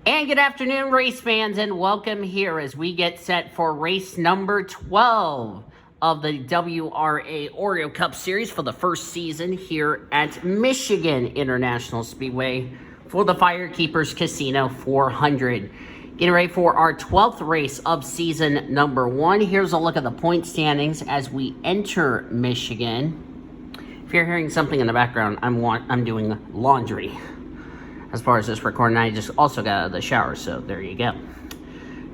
And good afternoon, race fans, and welcome here as we get set for race number 12 of the WRA Oreo Cup Series for the first season here at Michigan International Speedway for the Firekeepers Casino 400. Getting ready for our 12th race of season number 1. Here's a look at the point standings as we enter Michigan. If you're hearing something in the background, I'm doing laundry. As far as this recording, I just also got out of the shower, so there you go.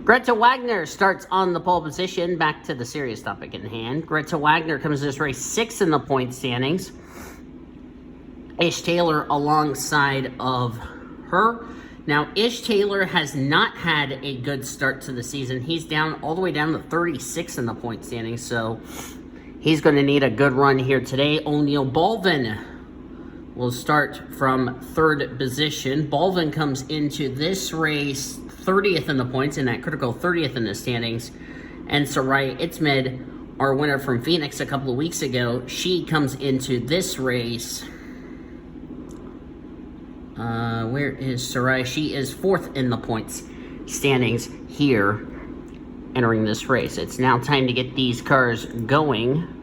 Greta Wagner starts on the pole position. Back to the serious topic in hand. Greta Wagner comes to this race 6th in the point standings. Ish Taylor alongside of her. Now, Ish Taylor has not had a good start to the season. He's down all the way down to 36 in the point standings, so he's going to need a good run here today. O'Neal Baldwin will start from 3rd position. Baldwin comes into this race 30th in the points, in that critical 30th in the standings. And Soraya Itzmed, our winner from Phoenix a couple of weeks ago, she comes into this race. Where is Soraya? She is 4th in the points standings here entering this race. It's now time to get these cars going.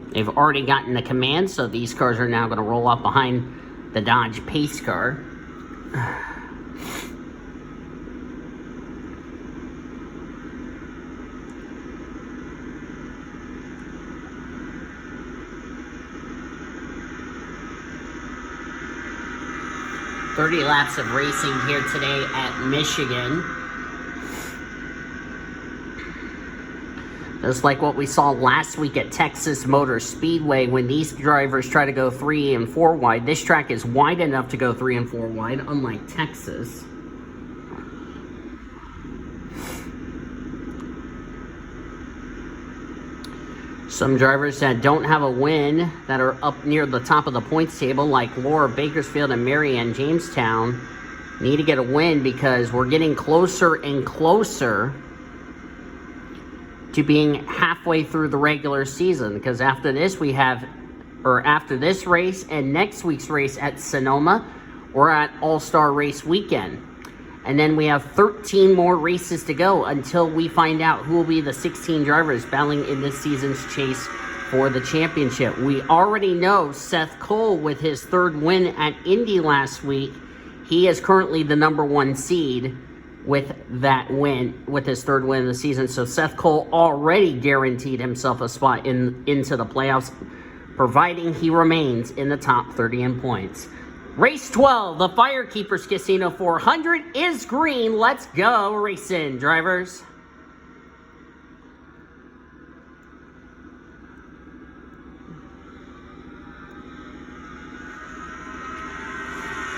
They've already gotten the command, so these cars are now going to roll up behind the Dodge pace car. "30 laps of racing here today at Michigan. Just like what we saw last week at Texas Motor Speedway when these drivers try to go 3 and 4 wide. This track is wide enough to go 3 and 4 wide, unlike Texas. Some drivers that don't have a win that are up near the top of the points table, like Laura Bakersfield and Marianne Jamestown, need to get a win because we're getting closer and closer to being halfway through the regular season, because after this after this race and next week's race at Sonoma, we're at All-Star Race Weekend. And then we have 13 more races to go until we find out who will be the 16 drivers battling in this season's chase for the championship. We already know Seth Cole, with his 3rd win at Indy last week, he is currently the number 1 seed with that win, with his 3rd win of the season. So Seth Cole already guaranteed himself a spot into the playoffs, providing he remains in the top 30 in points. Race 12, the Firekeepers Casino 400 is green. Let's go racing, drivers.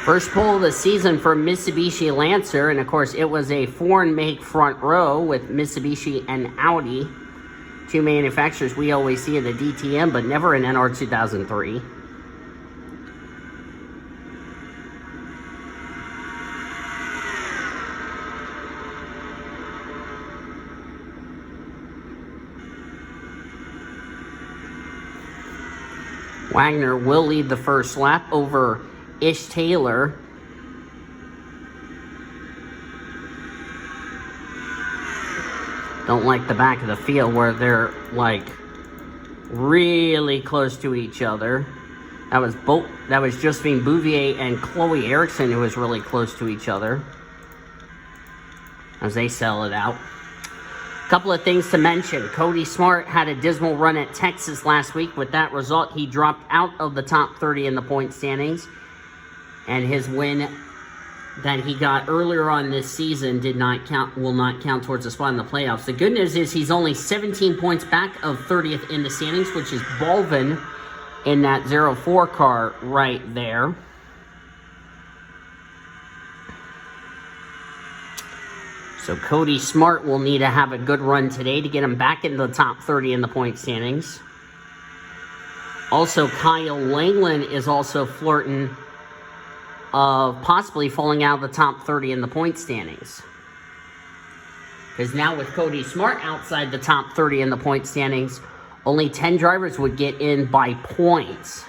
First pole of the season for Mitsubishi Lancer, and of course it was a foreign make front row with Mitsubishi and Audi, 2 manufacturers we always see in the DTM, but never in NR 2003. Wagner will lead the first lap over Ish Taylor. Don't like the back of the field where they're like really close to each other. That was Josephine Bouvier and Chloe Erickson who was really close to each other as they sell it out. Couple of things to mention. Cody Smart had a dismal run at Texas last week. With that result, he dropped out of the top 30 in the point standings. And his win that he got earlier on this season will not count towards a spot in the playoffs. The good news is he's only 17 points back of 30th in the standings, which is Baldwin in that 04 car right there. So Cody Smart will need to have a good run today to get him back into the top 30 in the point standings. Also, Kyle Langland is also flirting of possibly falling out of the top 30 in the point standings. Because now with Cody Smart outside the top 30 in the point standings, only 10 drivers would get in by points.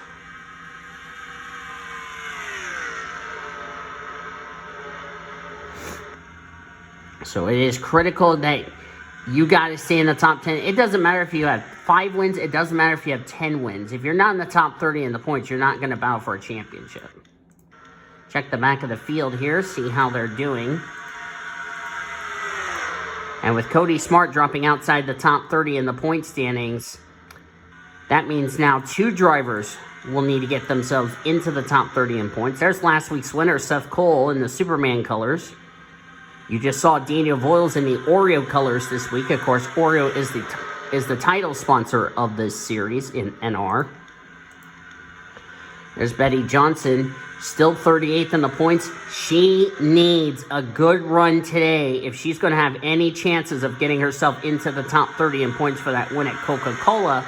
So it is critical that you got to stay in the top 10. It doesn't matter if you have 5 wins. It doesn't matter if you have 10 wins. If you're not in the top 30 in the points, you're not going to battle for a championship. Check the back of the field here, see how they're doing. And with Cody Smart dropping outside the top 30 in the point standings, that means now 2 drivers will need to get themselves into the top 30 in points. There's last week's winner, Seth Cole, in the Superman colors. You just saw Daniel Voiles in the Oreo colors this week. Of course, Oreo is the title sponsor of this series in NR. There's Betty Johnson, still 38th in the points. She needs a good run today if she's going to have any chances of getting herself into the top 30 in points for that win at Coca-Cola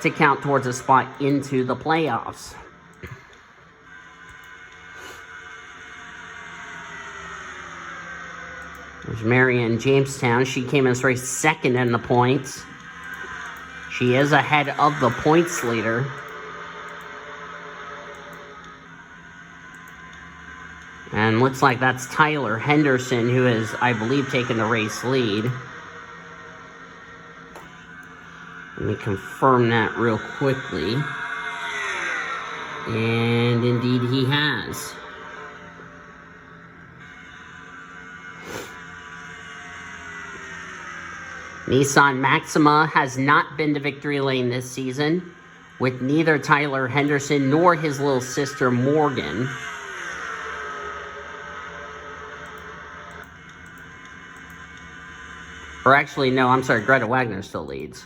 to count towards a spot into the playoffs. There's Marion Jamestown. She came in this race second in the points. She is ahead of the points leader. And looks like that's Tyler Henderson, who is, I believe, taking the race lead. Let me confirm that real quickly. And indeed he has. Nissan Maxima has not been to victory lane this season, with neither Tyler Henderson nor his little sister Morgan. Or actually, no, I'm sorry, Greta Wagner still leads.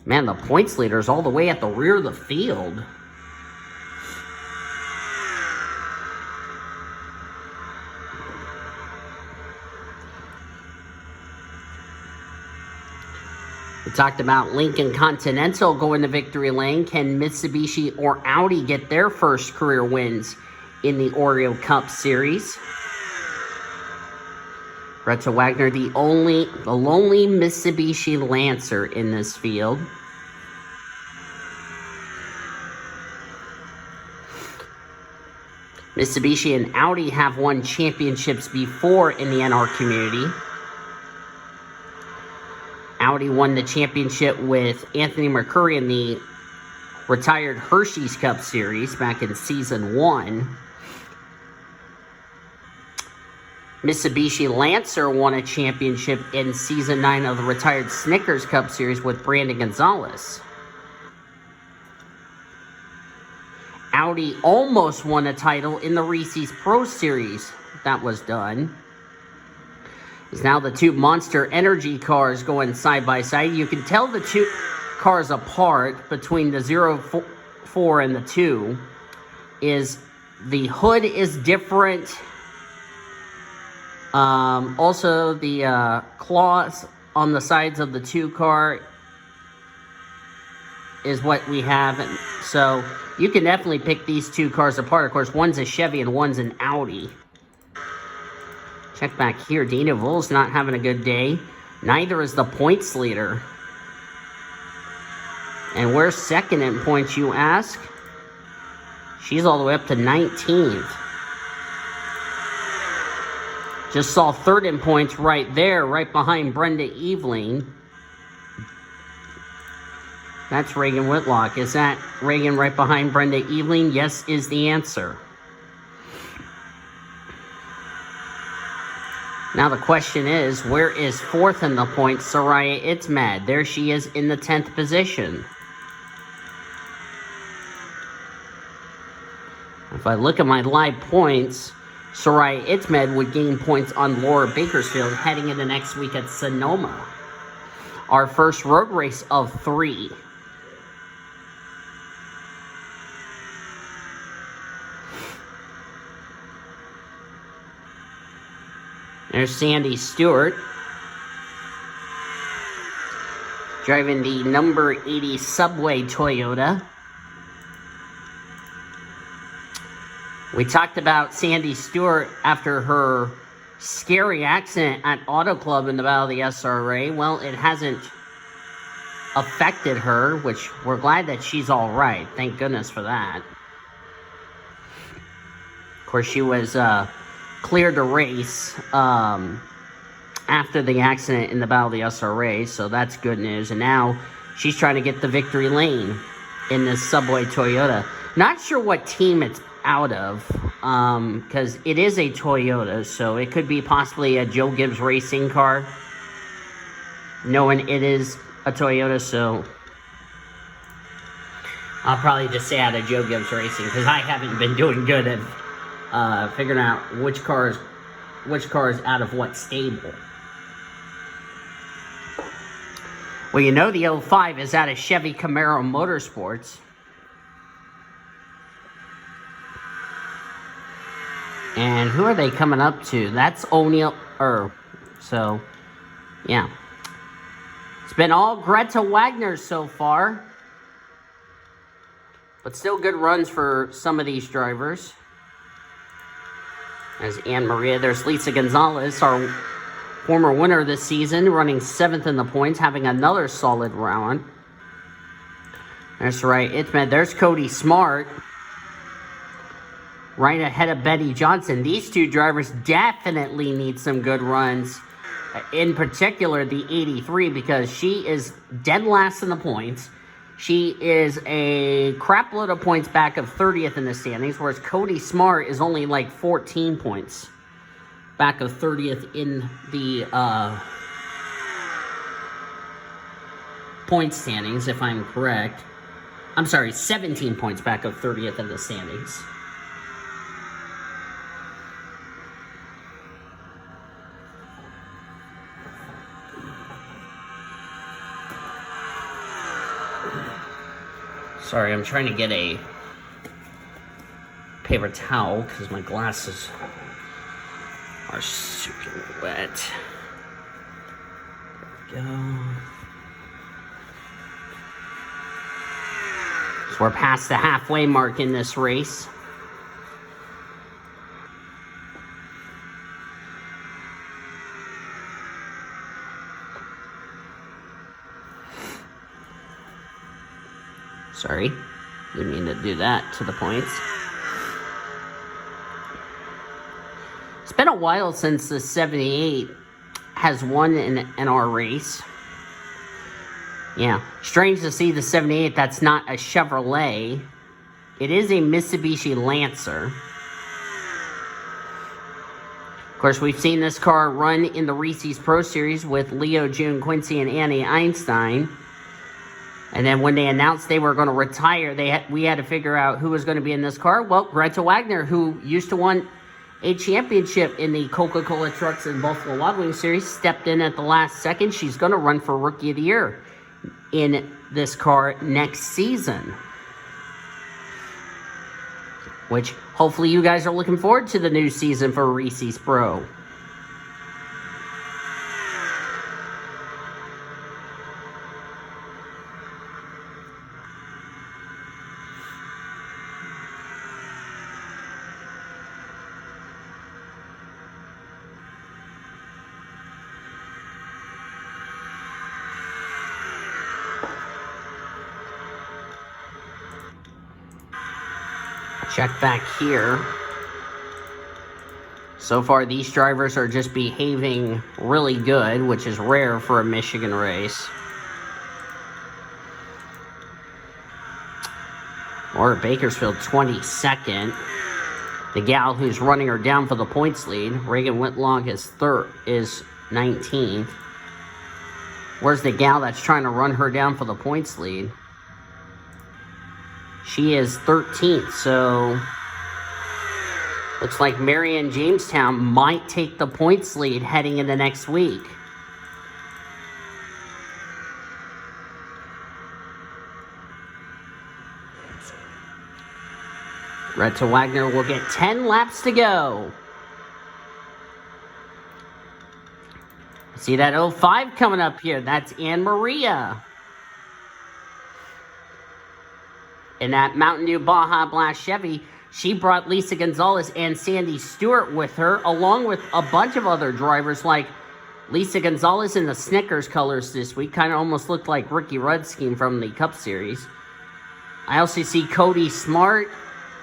Man, the points leader is all the way at the rear of the field. We talked about Lincoln Continental going to victory lane. Can Mitsubishi or Audi get their first career wins in the Oreo Cup Series? Greta Wagner, the lonely Mitsubishi Lancer in this field. Mitsubishi and Audi have won championships before in the NR community. Audi won the championship with Anthony Mercuri in the retired Hershey's Cup Series back in Season 1. Mitsubishi Lancer won a championship in Season 9 of the retired Snickers Cup Series with Brandon Gonzalez. Audi almost won a title in the Reese's Pro Series. That was done. It's now the 2 Monster Energy cars going side by side. You can tell the 2 cars apart between the 04 and the 2 is the hood is different. Also, the claws on the sides of the 2 car is what we have. And so you can definitely pick these 2 cars apart. Of course, one's a Chevy and one's an Audi. Check back here. Dana Voel's not having a good day. Neither is the points leader. And where's second in points, you ask? She's all the way up to 19th. Just saw third in points right there, right behind Brenda Eveling. That's Reagan Whitlock. Is that Reagan right behind Brenda Eveling? Yes is the answer. Now the question is, where is fourth in the points, Soraya Itzmad? There she is in the 10th position. If I look at my live points, Soraya Itzmed would gain points on Laura Bakersfield heading into next week at Sonoma. Our first road race of 3. There's Sandy Stewart driving the number 80 Subway Toyota. We talked about Sandy Stewart after her scary accident at Auto Club in the Battle of the SRA. Well, it hasn't affected her, which we're glad that she's all right. Thank goodness for that. Of course, she was cleared the race after the accident in the Battle of the WRA, so that's good news. And now she's trying to get the victory lane in this Subway Toyota. Not sure what team it's out of, because it is a Toyota, so it could be possibly a Joe Gibbs racing car, knowing it is a Toyota. So I'll probably just say out of Joe Gibbs Racing, because I haven't been doing good at figuring out which car is out of what stable. Well, you know the 05 is out of Chevy Camaro Motorsports. And who are they coming up to? That's O'Neill. So, yeah. It's been all Greta Wagner so far. But still good runs for some of these drivers. As Ann Maria, there's Lisa Gonzalez, our former winner this season, running 7th in the points, having another solid round. That's right, there's Cody Smart, right ahead of Betty Johnson. These two drivers definitely need some good runs. In particular, the 83, because she is dead last in the points. She is a crap load of points back of 30th in the standings, whereas Cody Smart is only like 14 points back of 30th in the point standings, if I'm correct. I'm sorry, 17 points back of 30th in the standings. Sorry, I'm trying to get a paper towel because my glasses are super wet. There we go. So we're past the halfway mark in this race. Sorry, didn't mean to do that to the points. It's been a while since the 78 has won in our race. Yeah, strange to see the 78 that's not a Chevrolet. It is a Mitsubishi Lancer. Of course, we've seen this car run in the Reese's Pro Series with Leo, June Quincy, and Annie Einstein. And then when they announced they were going to retire, we had to figure out who was going to be in this car. Well, Greta Wagner, who used to win a championship in the Coca-Cola Trucks and Buffalo Wild Wings Series, stepped in at the last second. She's going to run for Rookie of the Year in this car next season. Which, hopefully you guys are looking forward to the new season for Reese's Pro. Check back here. So far, these drivers are just behaving really good, which is rare for a Michigan race. Or Bakersfield, 22nd. The gal who's running her down for the points lead, Reagan Whitlock, is 19th. Where's the gal that's trying to run her down for the points lead? She is 13th, so looks like Marion Jamestown might take the points lead heading into next week. Greta Wagner will get 10 laps to go. See that 05 coming up here? That's Ann Maria. In that Mountain Dew Baja Blast Chevy, she brought Lisa Gonzalez and Sandy Stewart with her, along with a bunch of other drivers like Lisa Gonzalez in the Snickers colors this week. Kind of almost looked like Ricky Rudd's scheme from the Cup Series. I also see Cody Smart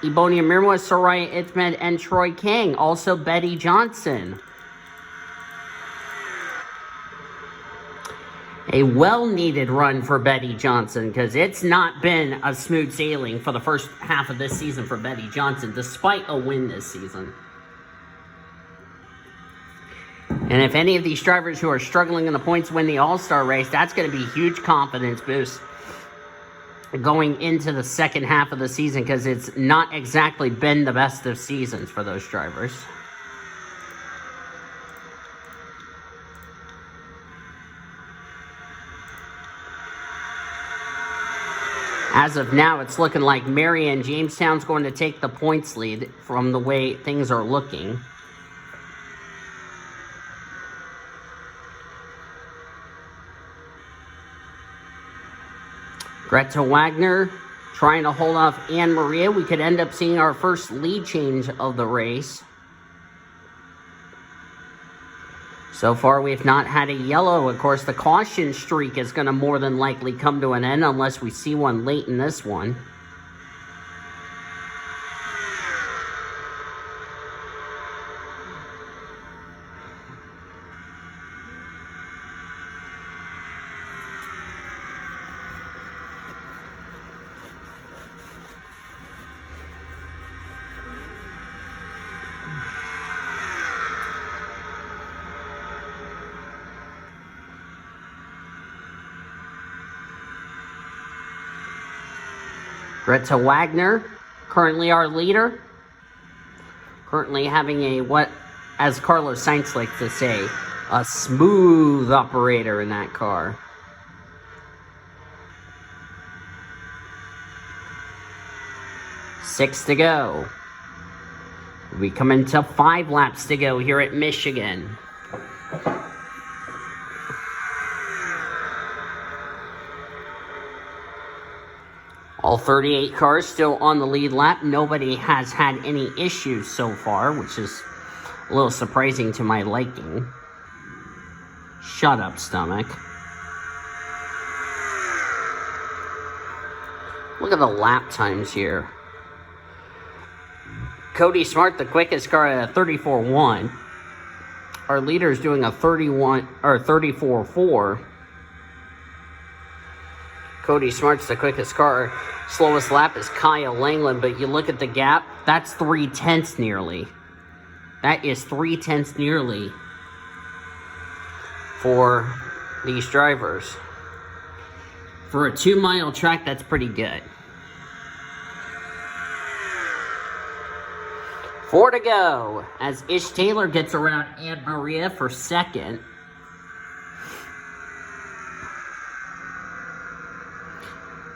Ebonia Mirwa, Soraya Itmed, and Troy King. Also Betty Johnson. A well-needed run for Betty Johnson, because it's not been a smooth sailing for the first half of this season for Betty Johnson, despite a win this season. And if any of these drivers who are struggling in the points win the All-Star race, that's going to be a huge confidence boost going into the second half of the season, because it's not exactly been the best of seasons for those drivers. As of now, it's looking like Marion Jamestown's going to take the points lead from the way things are looking. Greta Wagner trying to hold off Anne Maria. We could end up seeing our first lead change of the race. So far, we have not had a yellow. Of course, the caution streak is going to more than likely come to an end unless we see one late in this one. Greta Wagner, currently our leader. Currently having a, what, as Carlos Sainz likes to say, a smooth operator in that car. Six to go. We come into 5 laps to go here at Michigan. All 38 cars still on the lead lap. Nobody has had any issues so far, which is a little surprising to my liking. Shut up, stomach. Look at the lap times here. Cody Smart, the quickest car, at a 34.1. Our leader is doing a 34.4. Cody Smart's the quickest car. Slowest lap is Kyle Langland, but you look at the gap, that's 3/10 nearly. That is 3/10 nearly for these drivers. For a 2-mile track, that's pretty good. 4 to go as Ish Taylor gets around Anne Maria for second.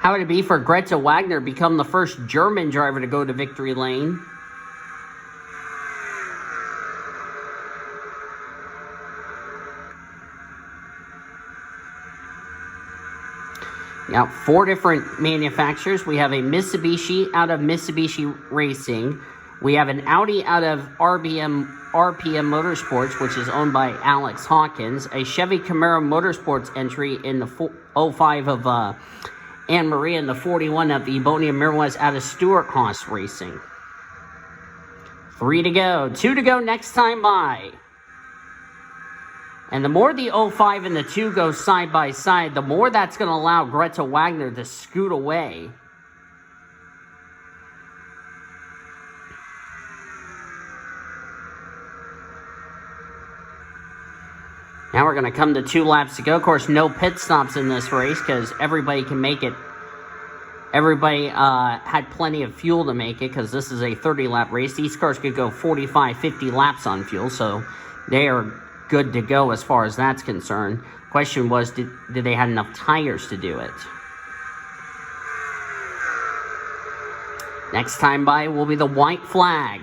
How would it be for Greta Wagner become the first German driver to go to victory lane? Now, 4 different manufacturers. We have a Mitsubishi out of Mitsubishi Racing. We have an Audi out of RPM Motorsports, which is owned by Alex Hawkins. A Chevy Camaro Motorsports entry in the 05 of Anne Marie, and the 41 of Ebonia Mirwais out of Stewart Haas Racing. 3 to go. 2 to go next time by. And the more the 05 and the 2 go side by side, the more that's going to allow Greta Wagner to scoot away. Now we're going to come to 2 laps to go. Of course, no pit stops in this race because everybody can make it. Everybody had plenty of fuel to make it because this is a 30-lap race. These cars could go 45, 50 laps on fuel, so they are good to go as far as that's concerned. Question was, did they have enough tires to do it? Next time by will be the white flag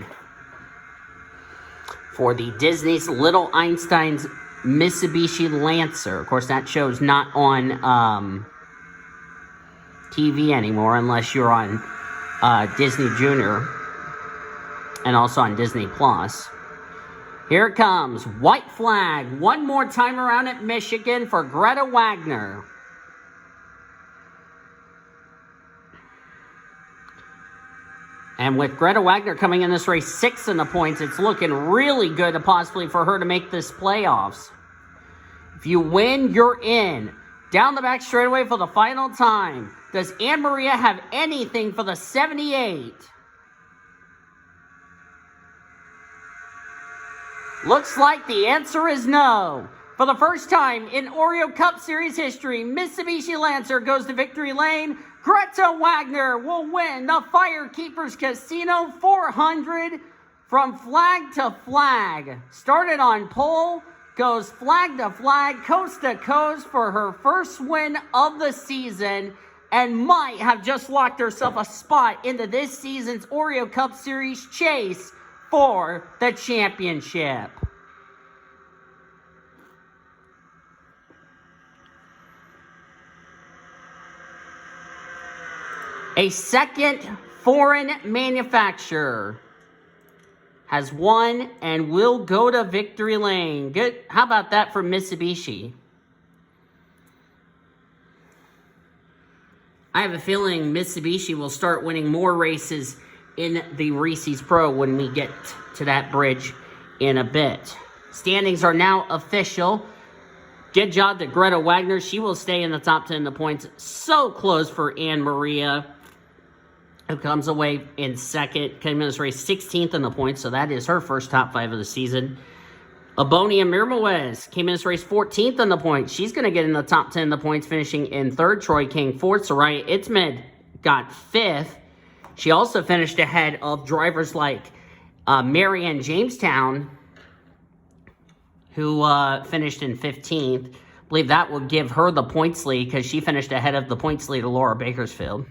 for the Disney's Little Einstein's Mitsubishi Lancer. Of course, that show's not on TV anymore unless you're on Disney Junior and also on Disney Plus. Here it comes. White flag. One more time around at Michigan for Greta Wagner. And with Greta Wagner coming in this race 6th in the points, it's looking really good to possibly for her to make this playoffs. If you win, you're in. Down the back straightaway for the final time. Does Ann Maria have anything for the 78? Looks like the answer is no. For the first time in Oreo Cup Series history, Mitsubishi Lancer goes to victory lane. Greta Wagner will win the Firekeepers Casino 400 from flag to flag. Started on pole, goes flag to flag, coast to coast for her first win of the season, and might have just locked herself a spot into this season's Oreo Cup Series chase for the championship. A second foreign manufacturer has won and will go to victory lane. Good. How about that for Mitsubishi? I have a feeling Mitsubishi will start winning more races in the Reese's Pro when we get to that bridge in a bit. Standings are now official. Good job to Greta Wagner. She will stay in the top 10 in the points. So close for Ann Maria, who comes away in second. Came in this race 16th in the points, so that is her first top 5 of the season. Abonia Mirmoez came in this race 14th in the points. She's going to get in the top 10 in the points, finishing in third. Troy King 4th. Soraya Itzmed got 5th. She also finished ahead of drivers like Marianne Jamestown, who finished in 15th. I believe that will give her the points lead because she finished ahead of the points leader, Laura Bakersfield.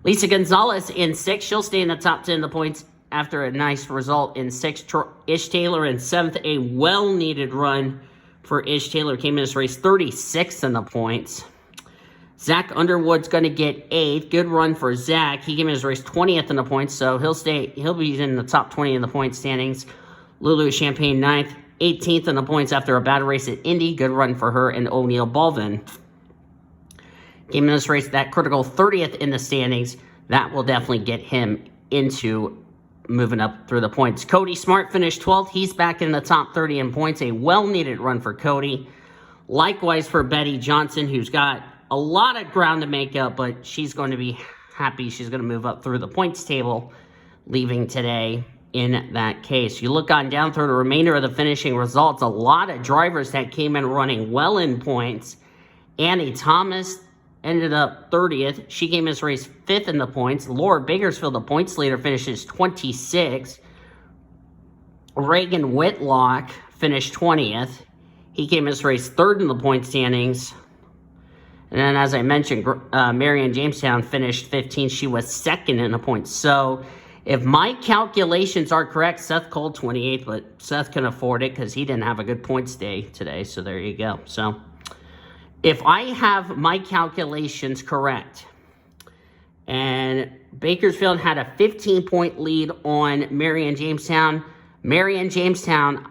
Lisa Gonzalez in 6th. She'll stay in the top 10 in the points after a nice result in 6th. Ish Taylor in 7th. A well-needed run for Ish Taylor. Came in this race 36th in the points. Zach Underwood's going to get 8th. Good run for Zach. He came in his race 20th in the points, so he'll be in the top 20 in the point standings. Lulu Champagne 9th. 18th in the points after a bad race at Indy. Good run for her. And O'Neill Balvin came in this race, that critical 30th in the standings. That will definitely get him into moving up through the points. Cody Smart finished 12th. He's back in the top 30 in points. A well-needed run for Cody. Likewise for Betty Johnson, who's got a lot of ground to make up, but she's going to be happy. She's going to move up through the points table, leaving today in that case. You look on down through the remainder of the finishing results, a lot of drivers that came in running well in points. Annie Thomas ended up 30th. She came in this race 5th in the points. Laura Bakersfield, the points leader, finishes 26th. Reagan Whitlock finished 20th. He came in this race 3rd in the point standings. And then, as I mentioned, Marianne Jamestown finished 15th. She was 2nd in the points. So, if my calculations are correct, Seth Cole 28th, but Seth can afford it because he didn't have a good points day today. So, there you go. So, if I have my calculations correct, and Bakersfield had a 15-point lead on Marianne Jamestown,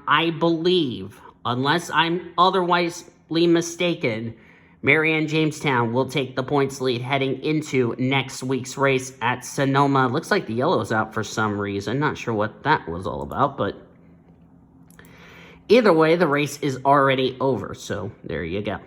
I believe, unless I'm otherwisely mistaken, Marianne Jamestown will take the points lead heading into next week's race at Sonoma. Looks like the yellow's out for some reason. Not sure what that was all about, but either way, the race is already over. So there you go.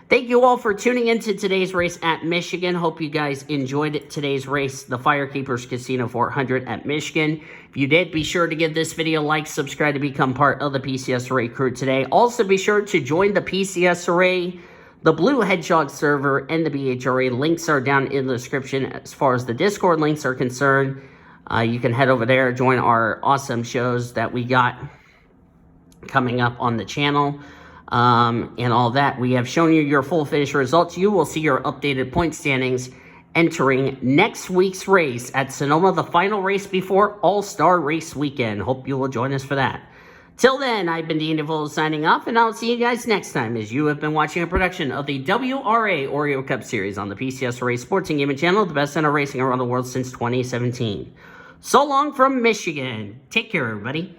Thank you all for tuning into today's race at Michigan. Hope you guys enjoyed today's race, the Firekeepers Casino 400 at Michigan. If you did, be sure to give this video a like, subscribe to become part of the PCSRA crew today. Also, be sure to join the PCSRA, the Blue Hedgehog server, and the BHRA. Links are down in the description as far as the Discord links are concerned. You can head over there, join our awesome shows that we got coming up on the channel. And all that. We have shown you your full finish results. You will see your updated point standings entering next week's race at Sonoma, the final race before All-Star Race Weekend. Hope you will join us for that. Till then, I've been Dean DeVoe signing off, and I'll see you guys next time as you have been watching a production of the WRA Oreo Cup Series on the PCSRA Sports and Gaming Channel, the best center racing around the world since 2017. So long from Michigan. Take care, everybody.